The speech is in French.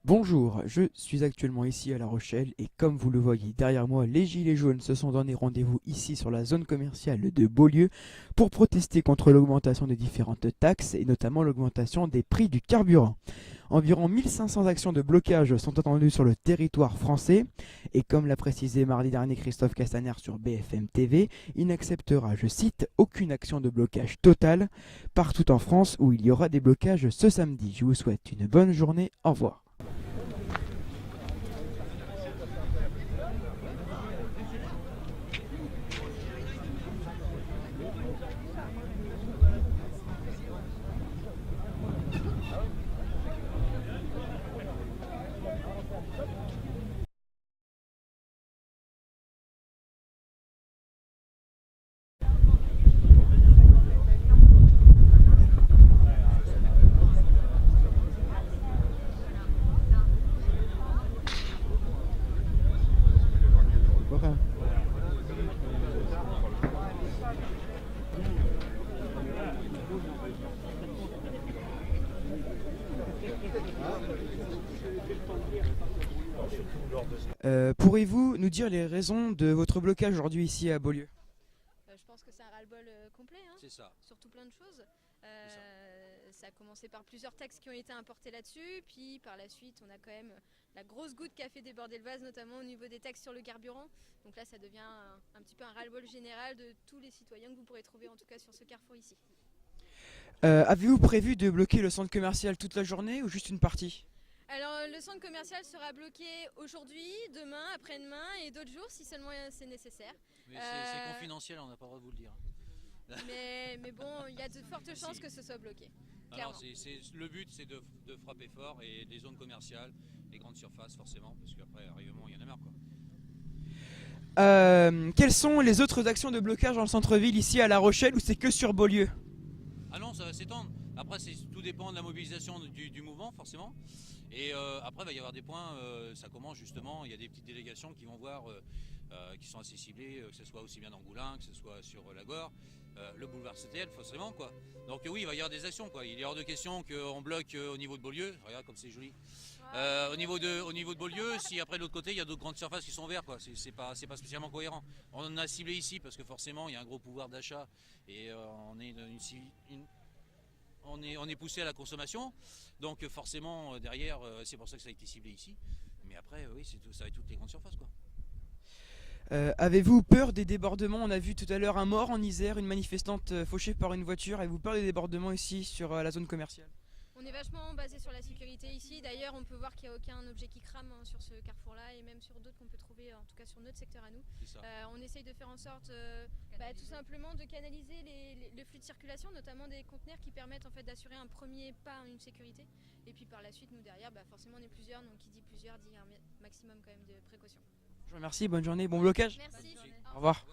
Bonjour, je suis actuellement ici à La Rochelle et comme vous le voyez derrière moi, les Gilets jaunes se sont donné rendez-vous ici sur la zone commerciale de Beaulieu pour protester contre l'augmentation des différentes taxes et notamment l'augmentation des prix du carburant. Environ 1500 actions de blocage sont attendues sur le territoire français et comme l'a précisé mardi dernier Christophe Castaner sur BFM TV, il n'acceptera, je cite, aucune action de blocage totale partout en France où il y aura des blocages ce samedi. Je vous souhaite une bonne journée, au revoir. Pourriez-vous nous dire les raisons de votre blocage aujourd'hui ici à Beaulieu? Je pense que c'est un ras-le-bol complet, hein, C'est ça. sur tout plein de choses. C'est ça. Ça a commencé par plusieurs taxes qui ont été importées là-dessus, puis par la suite on a quand même la grosse goutte qui a fait déborder le vase, notamment au niveau des taxes sur le carburant. Donc là ça devient un petit peu un ras-le-bol général de tous les citoyens que vous pourrez trouver en tout cas sur ce carrefour ici. Avez-vous prévu de bloquer le centre commercial toute la journée ou juste une partie? Alors le centre commercial sera bloqué aujourd'hui, demain, après-demain et d'autres jours si seulement c'est nécessaire. Mais c'est confidentiel, on n'a pas le droit de vous le dire. Mais bon, il y a de fortes chances que ce soit bloqué. Alors, le but, c'est de frapper fort et les zones commerciales, les grandes surfaces forcément, parce qu'après, arrivement, il y en a marre quoi. Quelles sont les autres actions de blocage dans le centre-ville ici à La Rochelle ou c'est que sur Beaulieu? Ah non, ça va s'étendre. Après, tout dépend de la mobilisation du mouvement forcément. Et après, il va y avoir des points, ça commence justement, il y a des petites délégations qui vont voir, qui sont assez ciblées, que ce soit aussi bien d'Angoulins, que ce soit sur la Gore, le boulevard CTL forcément quoi. Donc oui, il va y avoir des actions quoi. Il est hors de question qu'on bloque au niveau de Beaulieu, regarde comme c'est joli. Au niveau de Beaulieu, si après de l'autre côté il y a d'autres grandes surfaces qui sont vertes quoi, c'est pas spécialement cohérent. On en a ciblé ici parce que forcément il y a un gros pouvoir d'achat et on est poussé à la consommation, donc forcément derrière c'est pour ça que ça a été ciblé ici. Mais après oui, ça va être toutes les grandes surfaces quoi. Avez-vous peur des débordements? On a vu tout à l'heure un mort en Isère, une manifestante fauchée par une voiture. Avez-vous peur des débordements ici sur la zone commerciale? On est vachement basé sur la sécurité ici. D'ailleurs, on peut voir qu'il n'y a aucun objet qui crame sur ce carrefour-là et même sur d'autres qu'on peut trouver, en tout cas sur notre secteur à nous. On essaye de faire en sorte tout simplement de canaliser le flux de circulation, notamment des conteneurs qui permettent en fait d'assurer un premier pas, une sécurité. Et puis par la suite, nous derrière, forcément on est plusieurs, donc qui dit plusieurs dit un maximum quand même de précautions. Je vous remercie, bonne journée, bon blocage. Merci. Au revoir.